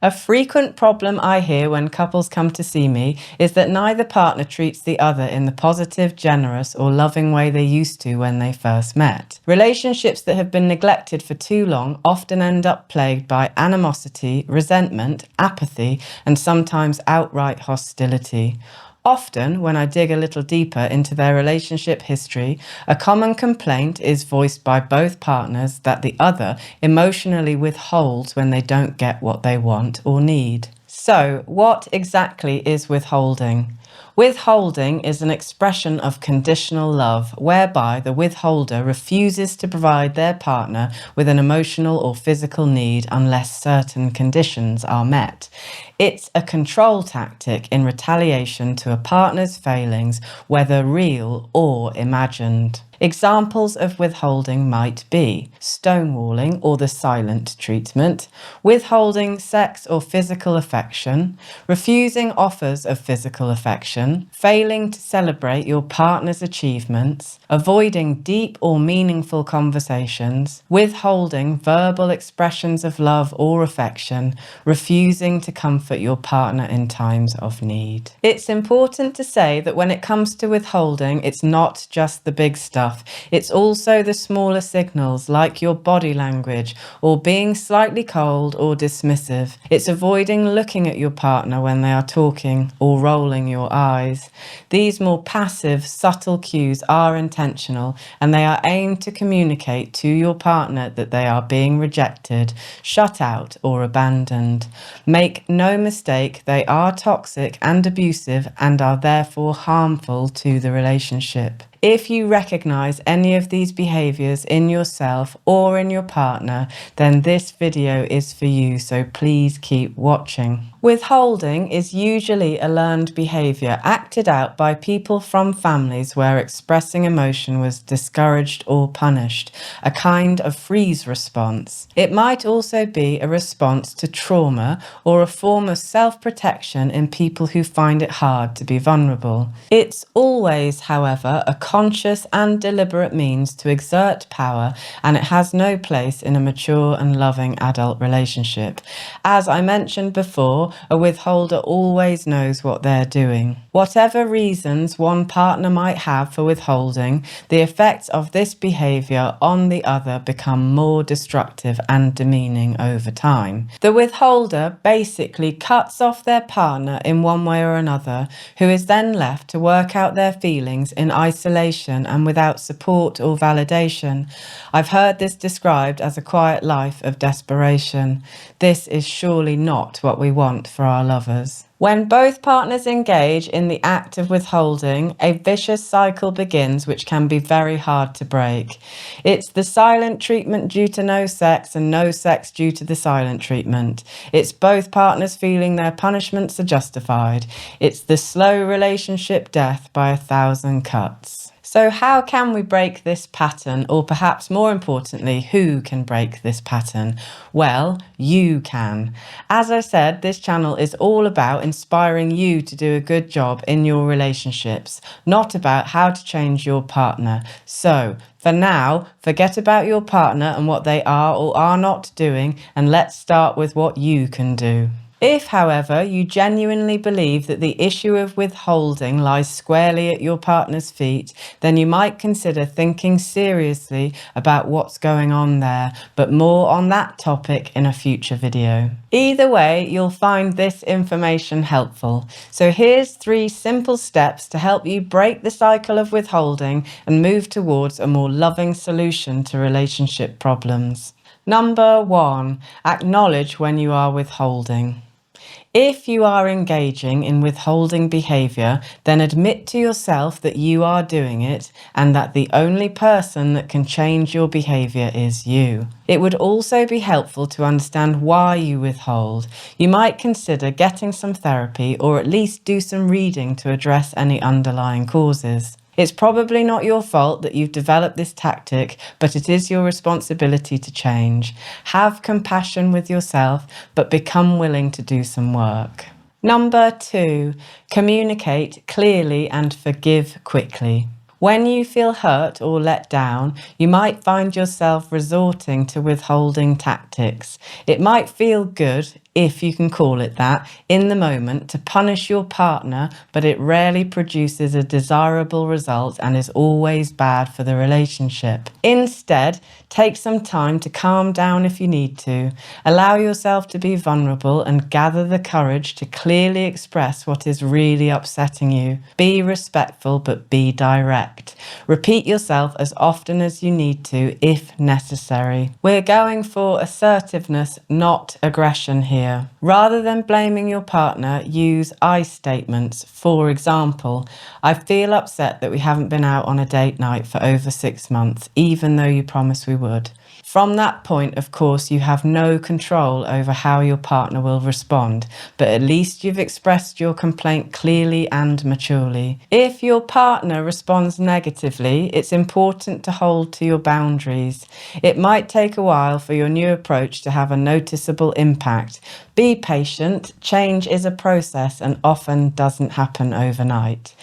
A frequent problem I hear when couples come to see me is that neither partner treats the other in the positive, generous, or loving way they used to when they first met. Relationships that have been neglected for too long often end up plagued by animosity, resentment, apathy, and sometimes outright hostility. Often, when I dig a little deeper into their relationship history, a common complaint is voiced by both partners that the other emotionally withholds when they don't get what they want or need. So, what exactly is withholding? Withholding is an expression of conditional love whereby the withholder refuses to provide their partner with an emotional or physical need unless certain conditions are met. It's a control tactic in retaliation to a partner's failings, whether real or imagined. Examples of withholding might be stonewalling or the silent treatment, withholding sex or physical affection, refusing offers of physical affection, failing to celebrate your partner's achievements, avoiding deep or meaningful conversations, withholding verbal expressions of love or affection, refusing to comfort your partner in times of need. It's important to say that when it comes to withholding, it's not just the big stuff. It's also the smaller signals like your body language or being slightly cold or dismissive. It's avoiding looking at your partner when they are talking or rolling your eyes. These more passive, subtle cues are intentional and they are aimed to communicate to your partner that they are being rejected, shut out, or abandoned. Make no mistake, they are toxic and abusive and are therefore harmful to the relationship. If you recognize any of these behaviors in yourself or in your partner, then this video is for you, so please keep watching. Withholding is usually a learned behavior acted out by people from families where expressing emotion was discouraged or punished, a kind of freeze response. It might also be a response to trauma or a form of self-protection in people who find it hard to be vulnerable. It's always, however, a conscious and deliberate means to exert power, and it has no place in a mature and loving adult relationship. As I mentioned before, a withholder always knows what they're doing. Whatever reasons one partner might have for withholding, the effects of this behavior on the other become more destructive and demeaning over time. The withholder basically cuts off their partner in one way or another, who is then left to work out their feelings in isolation and without support or validation. I've heard this described as a quiet life of desperation. This is surely not what we want for our lovers. When both partners engage in the act of withholding, a vicious cycle begins which can be very hard to break. It's the silent treatment due to no sex and no sex due to the silent treatment. It's both partners feeling their punishments are justified. It's the slow relationship death by 1,000 cuts. So how can we break this pattern, or perhaps more importantly, who can break this pattern? Well, you can. As I said, this channel is all about inspiring you to do a good job in your relationships, not about how to change your partner. So, for now, forget about your partner and what they are or are not doing, and let's start with what you can do. If, however, you genuinely believe that the issue of withholding lies squarely at your partner's feet, then you might consider thinking seriously about what's going on there, but more on that topic in a future video. Either way, you'll find this information helpful. So here's 3 simple steps to help you break the cycle of withholding and move towards a more loving solution to relationship problems. Number 1, acknowledge when you are withholding. If you are engaging in withholding behavior, then admit to yourself that you are doing it and that the only person that can change your behavior is you. It would also be helpful to understand why you withhold. You might consider getting some therapy or at least do some reading to address any underlying causes. It's probably not your fault that you've developed this tactic, but it is your responsibility to change. Have compassion with yourself, but become willing to do some work. Number 2, communicate clearly and forgive quickly. When you feel hurt or let down, you might find yourself resorting to withholding tactics. It might feel good, if you can call it that, in the moment to punish your partner, but it rarely produces a desirable result and is always bad for the relationship. Instead, take some time to calm down if you need to. Allow yourself to be vulnerable and gather the courage to clearly express what is really upsetting you. Be respectful, but be direct. Repeat yourself as often as you need to, if necessary. We're going for assertiveness, not aggression here. Rather than blaming your partner, use I statements. For example, I feel upset that we haven't been out on a date night for over 6 months, even though you promised we would. From that point, of course, you have no control over how your partner will respond, but at least you've expressed your complaint clearly and maturely. If your partner responds negatively, it's important to hold to your boundaries. It might take a while for your new approach to have a noticeable impact. Be patient. Change is a process and often doesn't happen overnight.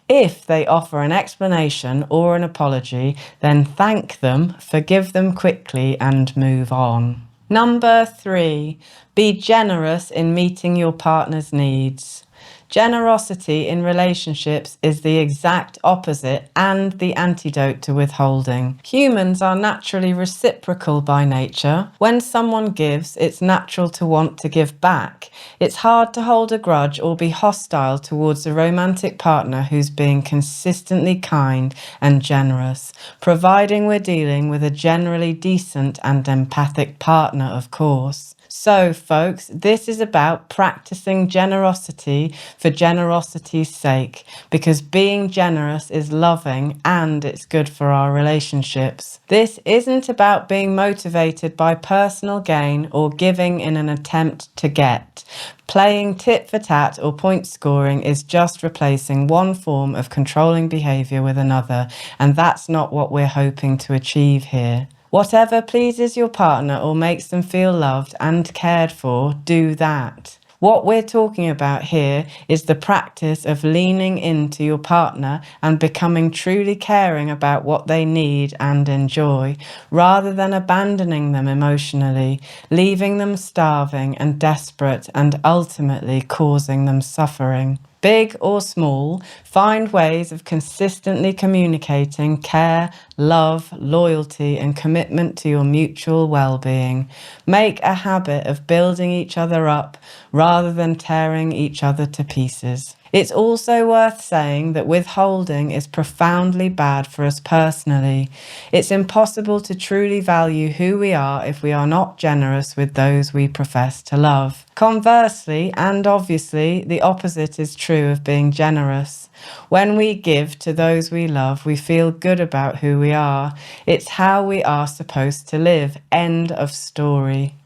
If they offer an explanation or an apology, then thank them, forgive them quickly, and move on. Number 3, be generous in meeting your partner's needs. Generosity in relationships is the exact opposite and the antidote to withholding. Humans are naturally reciprocal by nature. When someone gives, it's natural to want to give back. It's hard to hold a grudge or be hostile towards a romantic partner who's being consistently kind and generous, providing we're dealing with a generally decent and empathic partner, of course. So, folks, this is about practicing generosity for generosity's sake, because being generous is loving and it's good for our relationships. This isn't about being motivated by personal gain or giving in an attempt to get. Playing tit for tat or point scoring is just replacing one form of controlling behaviour with another, and that's not what we're hoping to achieve here. Whatever pleases your partner or makes them feel loved and cared for, do that. What we're talking about here is the practice of leaning into your partner and becoming truly caring about what they need and enjoy, rather than abandoning them emotionally, leaving them starving and desperate, and ultimately causing them suffering. Big or small, find ways of consistently communicating care, love, loyalty, and commitment to your mutual well-being. Make a habit of building each other up rather than tearing each other to pieces. It's also worth saying that withholding is profoundly bad for us personally. It's impossible to truly value who we are if we are not generous with those we profess to love. Conversely, and obviously, the opposite is true of being generous. When we give to those we love, we feel good about who we are. It's how we are supposed to live. End of story.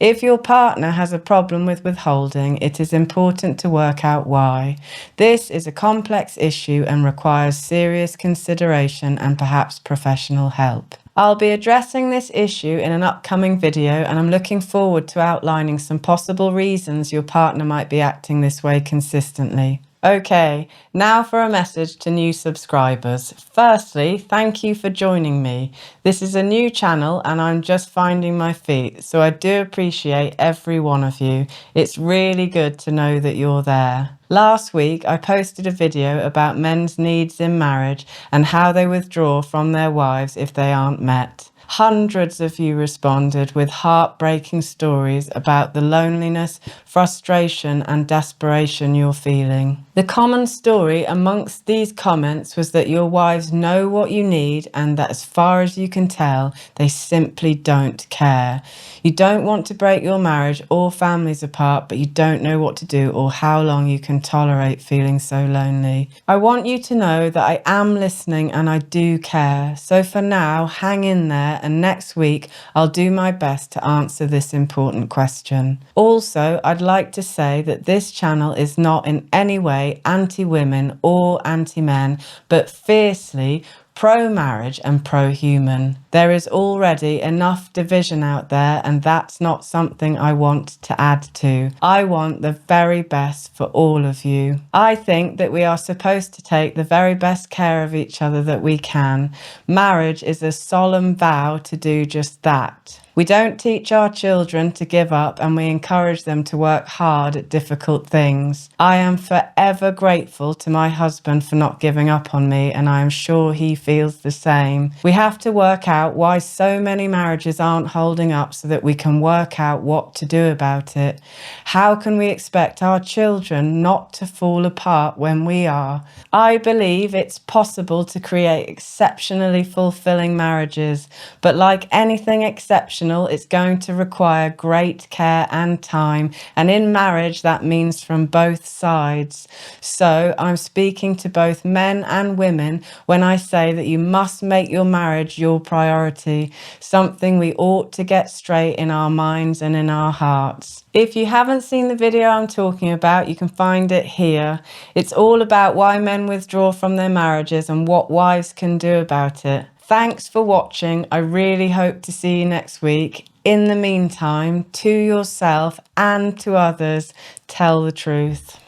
If your partner has a problem with withholding, it is important to work out why. This is a complex issue and requires serious consideration and perhaps professional help. I'll be addressing this issue in an upcoming video, and I'm looking forward to outlining some possible reasons your partner might be acting this way consistently. Okay, now for a message to new subscribers. Firstly, thank you for joining me. This is a new channel and I'm just finding my feet, so I do appreciate every one of you. It's really good to know that you're there. Last week, I posted a video about men's needs in marriage and how they withdraw from their wives if they aren't met. Hundreds of you responded with heartbreaking stories about the loneliness, frustration, and desperation you're feeling. The common story amongst these comments was that your wives know what you need and that as far as you can tell, they simply don't care. You don't want to break your marriage or families apart, but you don't know what to do or how long you can tolerate feeling so lonely. I want you to know that I am listening and I do care. So for now, hang in there, and next week I'll do my best to answer this important question. Also, I'd like to say that this channel is not in any way anti-women or anti-men, but fiercely pro-marriage and pro-human. There is already enough division out there, and that's not something I want to add to. I want the very best for all of you. I think that we are supposed to take the very best care of each other that we can. Marriage is a solemn vow to do just that. We don't teach our children to give up, and we encourage them to work hard at difficult things. I am forever grateful to my husband for not giving up on me, and I am sure he feels the same. We have to work out why so many marriages aren't holding up so that we can work out what to do about it. How can we expect our children not to fall apart when we are? I believe it's possible to create exceptionally fulfilling marriages, but like anything exceptional, it's going to require great care and time, and in marriage that means from both sides. So I'm speaking to both men and women when I say that you must make your marriage your priority, something we ought to get straight in our minds and in our hearts. If you haven't seen the video I'm talking about, you can find it here. It's all about why men withdraw from their marriages and what wives can do about it. Thanks for watching. I really hope to see you next week. In the meantime, to yourself and to others, tell the truth.